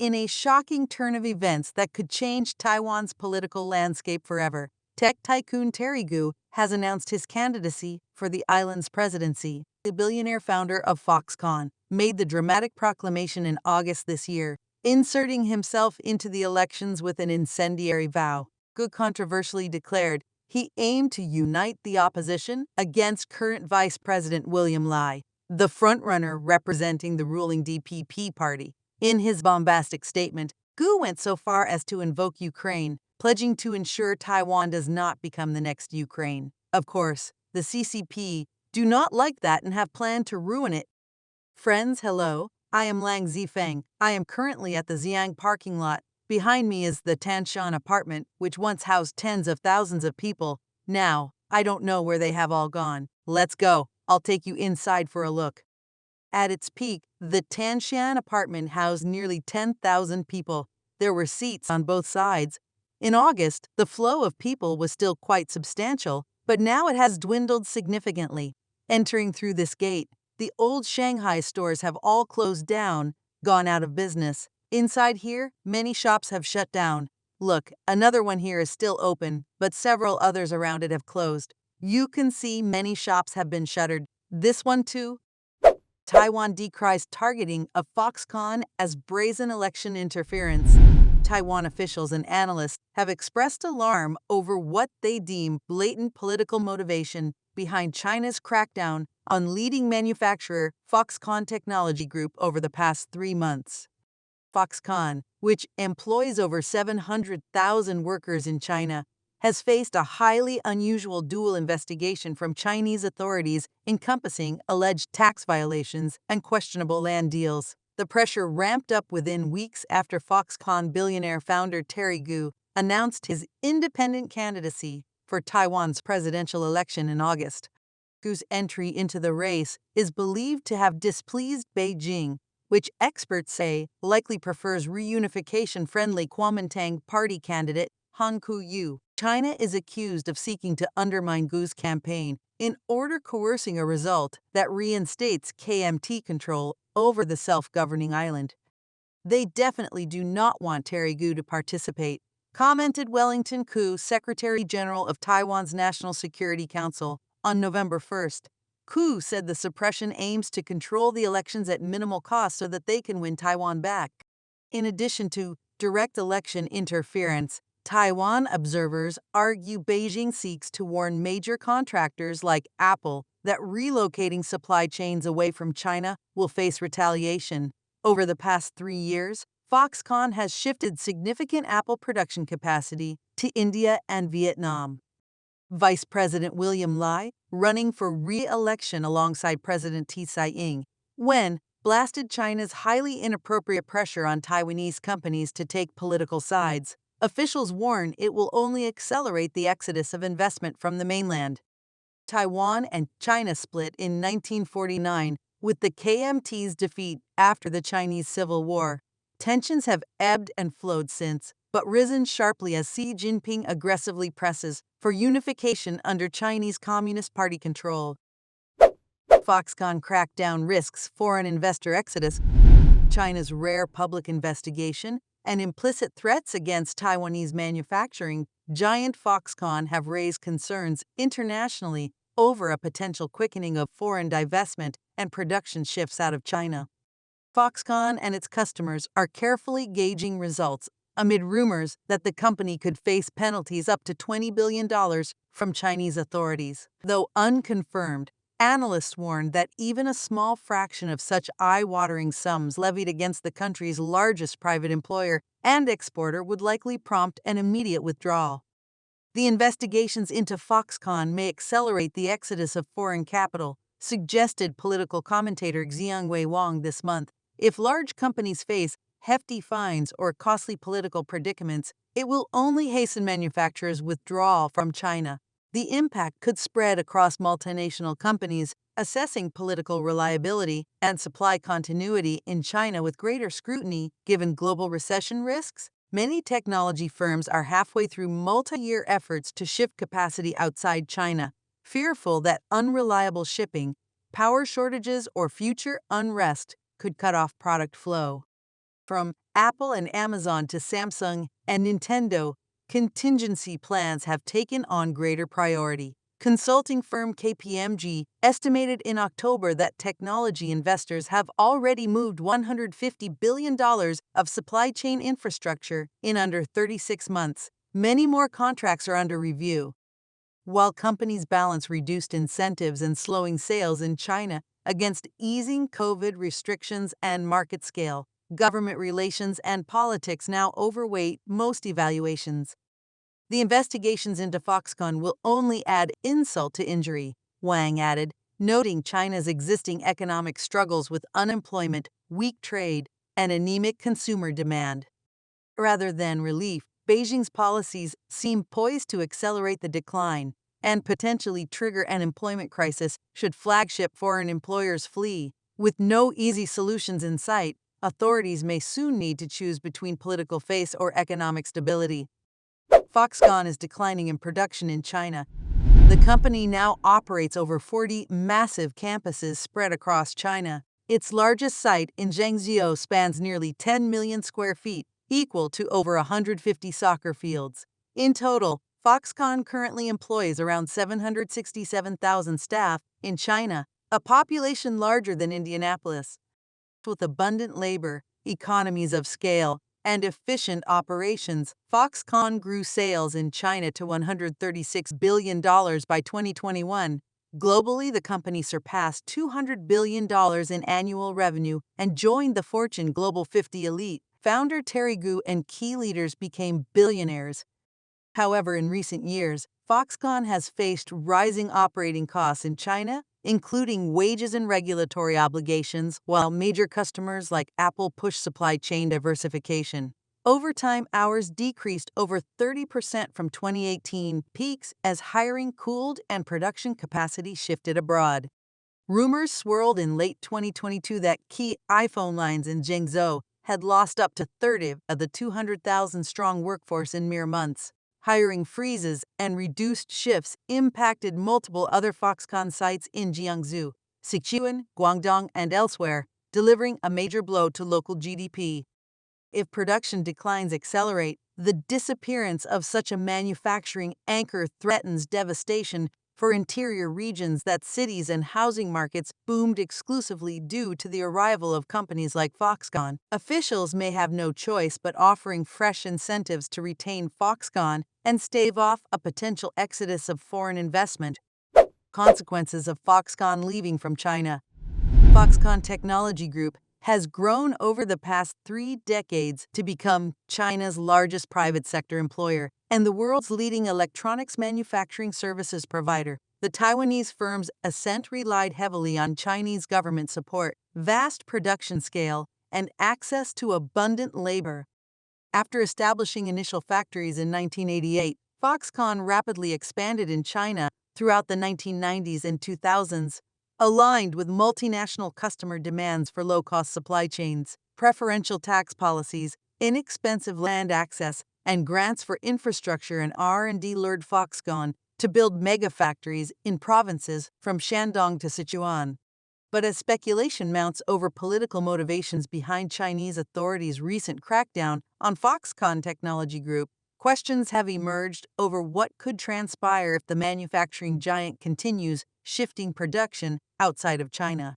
in a shocking turn of events that could change Taiwan's political landscape forever. Tech tycoon Terry Gou has announced his candidacy for the island's presidency. The billionaire founder of Foxconn made the dramatic proclamation in August this year, inserting himself into the elections with an incendiary vow. Gou controversially declared he aimed to unite the opposition against current Vice President William Lai, the frontrunner representing the ruling DPP party. In his bombastic statement, Gou went so far as to invoke Ukraine, pledging to ensure Taiwan does not become the next Ukraine. Of course, the CCP do not like that and have planned to ruin it. Friends, hello, I am Lang Zifeng. I am currently at the Xi'an parking lot. Behind me is the Xi'an apartment, which once housed tens of thousands of people. Now, I don't know where they have all gone. Let's go. I'll take you inside for a look. At its peak, the Xi'an apartment housed nearly 10,000 people. There were seats on both sides. In August, the flow of people was still quite substantial, but now it has dwindled significantly. Entering through this gate, the old Shanghai stores have all closed down, gone out of business. Inside here, many shops have shut down. Look, another one here is still open, but several others around it have closed. You can see many shops have been shuttered. This one too? Taiwan decries targeting of Foxconn as brazen election interference. Taiwan officials and analysts have expressed alarm over what they deem blatant political motivation behind China's crackdown on leading manufacturer Foxconn Technology Group over the past 3 months. Foxconn, which employs over 700,000 workers in China, has faced a highly unusual dual investigation from Chinese authorities encompassing alleged tax violations and questionable land deals. The pressure ramped up within weeks after Foxconn billionaire founder Terry Gou announced his independent candidacy for Taiwan's presidential election in August. Gou's entry into the race is believed to have displeased Beijing, which experts say likely prefers reunification-friendly Kuomintang party candidate Han Kuo-yu. China is accused of seeking to undermine Gou's campaign in order coercing a result that reinstates KMT control over the self-governing island. They definitely do not want Terry Gou to participate, commented Wellington Koo, Secretary General of Taiwan's National Security Council, on November 1st. Koo said the suppression aims to control the elections at minimal cost so that they can win Taiwan back. In addition to direct election interference, Taiwan observers argue Beijing seeks to warn major contractors like Apple that relocating supply chains away from China will face retaliation. Over the past 3 years, Foxconn has shifted significant Apple production capacity to India and Vietnam. Vice President William Lai, running for re-election alongside President Tsai Ing-wen, blasted China's highly inappropriate pressure on Taiwanese companies to take political sides. Officials warn it will only accelerate the exodus of investment from the mainland. Taiwan and China split in 1949 with the KMT's defeat after the Chinese Civil War. Tensions have ebbed and flowed since, but risen sharply as Xi Jinping aggressively presses for unification under Chinese Communist Party control. Foxconn crackdown risks foreign investor exodus. China's rare public investigation and implicit threats against Taiwanese manufacturing giant Foxconn have raised concerns internationally over a potential quickening of foreign divestment and production shifts out of China. Foxconn and its customers are carefully gauging results amid rumors that the company could face penalties up to $20 billion from Chinese authorities. Though unconfirmed, analysts warn that even a small fraction of such eye-watering sums levied against the country's largest private employer and exporter would likely prompt an immediate withdrawal. The investigations into Foxconn may accelerate the exodus of foreign capital, suggested political commentator Xiang Wang this month. If large companies face hefty fines or costly political predicaments, it will only hasten manufacturers' withdrawal from China. The impact could spread across multinational companies, assessing political reliability and supply continuity in China with greater scrutiny given global recession risks. Many technology firms are halfway through multi-year efforts to shift capacity outside China, fearful that unreliable shipping, power shortages, or future unrest could cut off product flow. From Apple and Amazon to Samsung and Nintendo, contingency plans have taken on greater priority. Consulting firm KPMG estimated in October that technology investors have already moved $150 billion of supply chain infrastructure in under 36 months. Many more contracts are under review. While companies balance reduced incentives and slowing sales in China against easing COVID restrictions and market scale, government relations and politics now overweight most evaluations. The investigations into Foxconn will only add insult to injury, Wang added, noting China's existing economic struggles with unemployment, weak trade, and anemic consumer demand. Rather than relief, Beijing's policies seem poised to accelerate the decline and potentially trigger an employment crisis should flagship foreign employers flee. With no easy solutions in sight, authorities may soon need to choose between political face or economic stability. Foxconn is declining in production in China. The company now operates over 40 massive campuses spread across China. Its largest site in Zhengzhou spans nearly 10 million square feet, equal to over 150 soccer fields. In total, Foxconn currently employs around 767,000 staff in China, a population larger than Indianapolis. With abundant labor, economies of scale, and efficient operations, Foxconn grew sales in China to $136 billion by 2021. Globally, the company surpassed $200 billion in annual revenue and joined the Fortune Global 50 elite. Founder Terry Gu and key leaders became billionaires. However, in recent years, Foxconn has faced rising operating costs in China, including wages and regulatory obligations, while major customers like Apple push supply chain diversification. Overtime hours decreased over 30% from 2018 peaks as hiring cooled and production capacity shifted abroad. Rumors swirled in late 2022 that key iPhone lines in Zhengzhou had lost up to 30% of the 200,000-strong workforce in mere months. Hiring freezes and reduced shifts impacted multiple other Foxconn sites in Jiangsu, Sichuan, Guangdong, and elsewhere, delivering a major blow to local GDP. If production declines accelerate, the disappearance of such a manufacturing anchor threatens devastation for interior regions that cities and housing markets boomed exclusively due to the arrival of companies like Foxconn. Officials may have no choice but offering fresh incentives to retain Foxconn and stave off a potential exodus of foreign investment. Consequences of Foxconn leaving from China. Foxconn Technology Group has grown over the past 3 decades to become China's largest private sector employer and the world's leading electronics manufacturing services provider. The Taiwanese firm's ascent relied heavily on Chinese government support, vast production scale, and access to abundant labor. After establishing initial factories in 1988, Foxconn rapidly expanded in China throughout the 1990s and 2000s, aligned with multinational customer demands for low-cost supply chains, preferential tax policies, inexpensive land access, and grants for infrastructure and R&D lured Foxconn to build megafactories in provinces from Shandong to Sichuan. But as speculation mounts over political motivations behind Chinese authorities' recent crackdown on Foxconn Technology Group, questions have emerged over what could transpire if the manufacturing giant continues shifting production outside of China.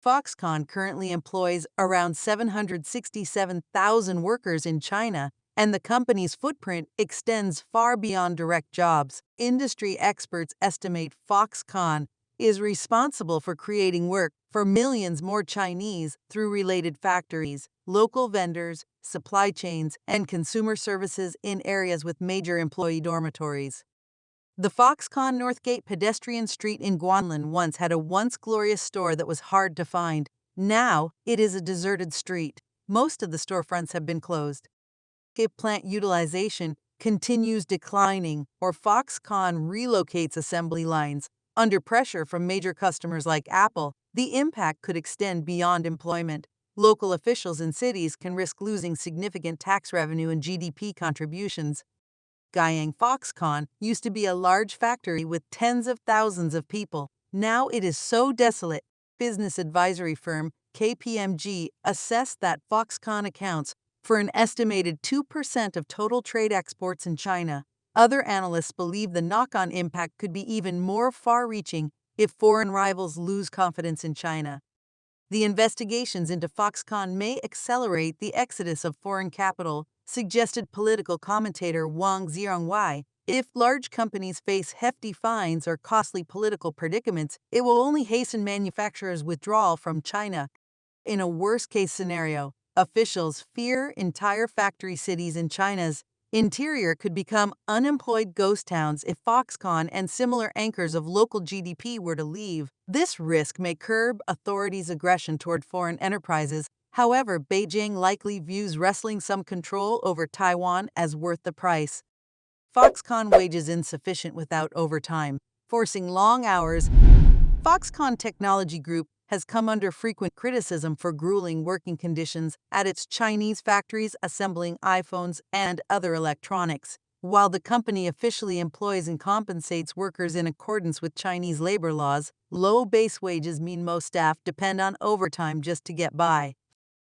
Foxconn currently employs around 767,000 workers in China, and the company's footprint extends far beyond direct jobs. Industry experts estimate Foxconn is responsible for creating work for millions more Chinese through related factories, local vendors, supply chains, and consumer services in areas with major employee dormitories. The Foxconn Northgate pedestrian street in Guanlin once had a once glorious store that was hard to find. Now, it is a deserted street. Most of the storefronts have been closed. If plant utilization continues declining or Foxconn relocates assembly lines under pressure from major customers like Apple, the impact could extend beyond employment. Local officials in cities can risk losing significant tax revenue and GDP contributions. Xi'an Foxconn used to be a large factory with tens of thousands of people. Now it is so desolate. Business advisory firm KPMG assessed that Foxconn accounts for an estimated 2% of total trade exports in China. Other analysts believe the knock-on impact could be even more far-reaching if foreign rivals lose confidence in China. The investigations into Foxconn may accelerate the exodus of foreign capital, suggested political commentator Wang Xiang. If large companies face hefty fines or costly political predicaments, it will only hasten manufacturers' withdrawal from China. In a worst-case scenario, officials fear entire factory cities in China's interior could become unemployed ghost towns if Foxconn and similar anchors of local GDP were to leave. This risk may curb authorities' aggression toward foreign enterprises. However, Beijing likely views wresting some control over Taiwan as worth the price. Foxconn wages insufficient without overtime, forcing long hours. Foxconn Technology Group has come under frequent criticism for grueling working conditions at its Chinese factories assembling iPhones and other electronics. While the company officially employs and compensates workers in accordance with Chinese labor laws, low base wages mean most staff depend on overtime just to get by.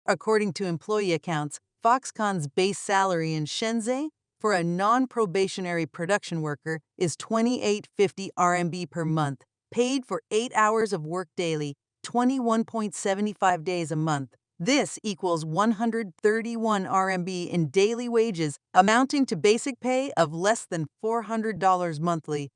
According to employee accounts, Foxconn's base salary in Shenzhen for a non-probationary production worker is 2850 RMB per month, paid for 8 hours of work daily, 21.75 days a month. This equals 131 RMB in daily wages, amounting to basic pay of less than $400 monthly.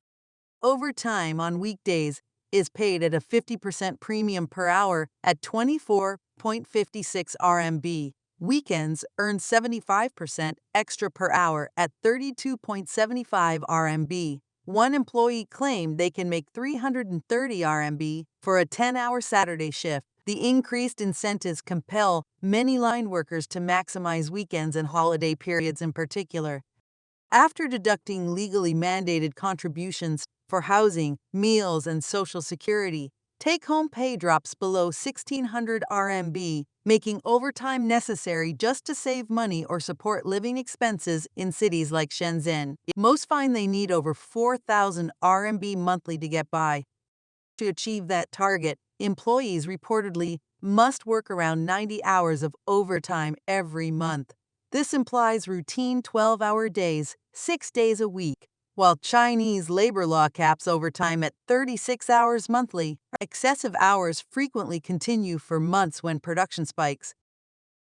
Overtime on weekdays is paid at a 50% premium per hour at 24.56 RMB. Weekends earn 75% extra per hour at 32.75 RMB. One employee claimed they can make 330 RMB for a 10-hour Saturday shift. The increased incentives compel many line workers to maximize weekends and holiday periods in particular. After deducting legally mandated contributions for housing, meals, and Social Security, take-home pay drops below 1,600 RMB, making overtime necessary just to save money or support living expenses in cities like Shenzhen. Most find they need over 4,000 RMB monthly to get by. To achieve that target, employees reportedly must work around 90 hours of overtime every month. This implies routine 12-hour days, 6 days a week, while Chinese labor law caps overtime at 36 hours monthly. Excessive hours frequently continue for months when production spikes.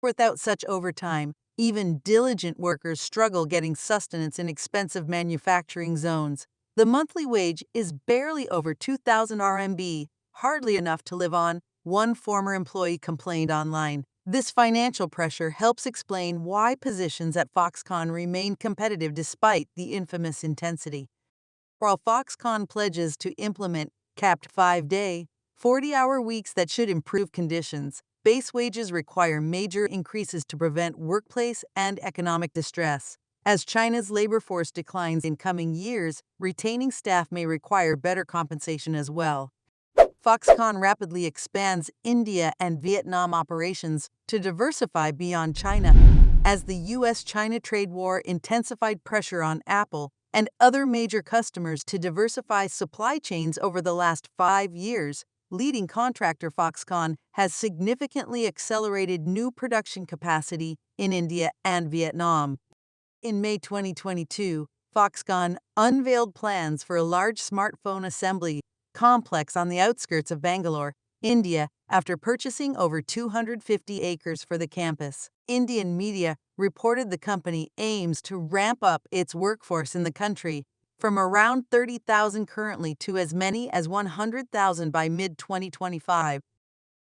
Without such overtime, even diligent workers struggle getting sustenance in expensive manufacturing zones. The monthly wage is barely over 2,000 RMB, hardly enough to live on, one former employee complained online. This financial pressure helps explain why positions at Foxconn remain competitive despite the infamous intensity. While Foxconn pledges to implement capped 5-day, 40-hour weeks that should improve conditions, base wages require major increases to prevent workplace and economic distress. As China's labor force declines in coming years, retaining staff may require better compensation as well. Foxconn rapidly expands India and Vietnam operations to diversify beyond China. As the U.S.-China trade war intensified pressure on Apple and other major customers to diversify supply chains over the last 5 years, leading contractor Foxconn has significantly accelerated new production capacity in India and Vietnam. In May 2022, Foxconn unveiled plans for a large smartphone assembly complex on the outskirts of Bangalore, India, after purchasing over 250 acres for the campus. Indian media reported the company aims to ramp up its workforce in the country from around 30,000 currently to as many as 100,000 by mid-2025.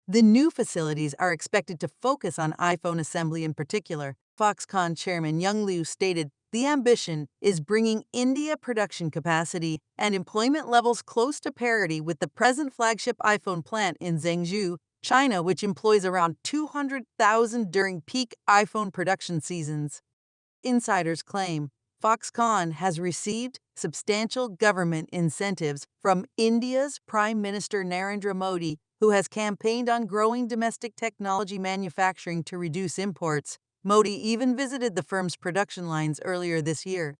The new facilities are expected to focus on iPhone assembly in particular. Foxconn chairman Young Liu stated, "The ambition is bringing India production capacity and employment levels close to parity with the present flagship iPhone plant in Zhengzhou, China, which employs around 200,000 during peak iPhone production seasons." Insiders claim Foxconn has received substantial government incentives from India's Prime Minister Narendra Modi, who has campaigned on growing domestic technology manufacturing to reduce imports. Modi even visited the firm's production lines earlier this year.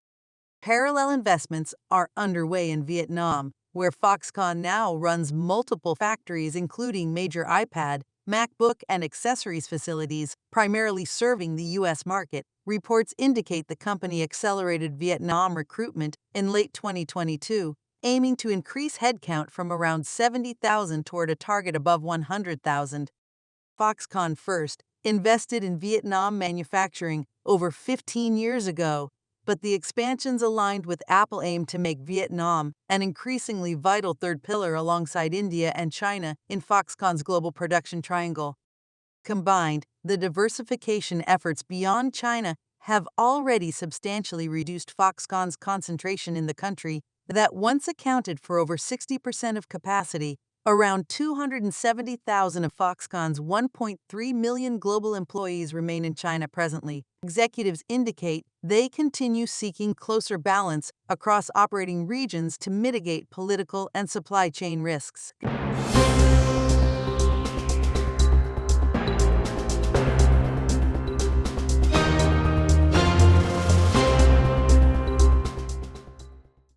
Parallel investments are underway in Vietnam, where Foxconn now runs multiple factories including major iPad MacBook and accessories facilities, primarily serving the U.S. market. Reports indicate the company accelerated Vietnam recruitment in late 2022, aiming to increase headcount from around 70,000 toward a target above 100,000. Foxconn first invested in Vietnam manufacturing over 15 years ago, but the expansions aligned with Apple aim to make Vietnam an increasingly vital third pillar alongside India and China in Foxconn's global production triangle. Combined, the diversification efforts beyond China have already substantially reduced Foxconn's concentration in the country that once accounted for over 60% of capacity. Around 270,000 of Foxconn's 1.3 million global employees remain in China presently. Executives indicate they continue seeking closer balance across operating regions to mitigate political and supply chain risks.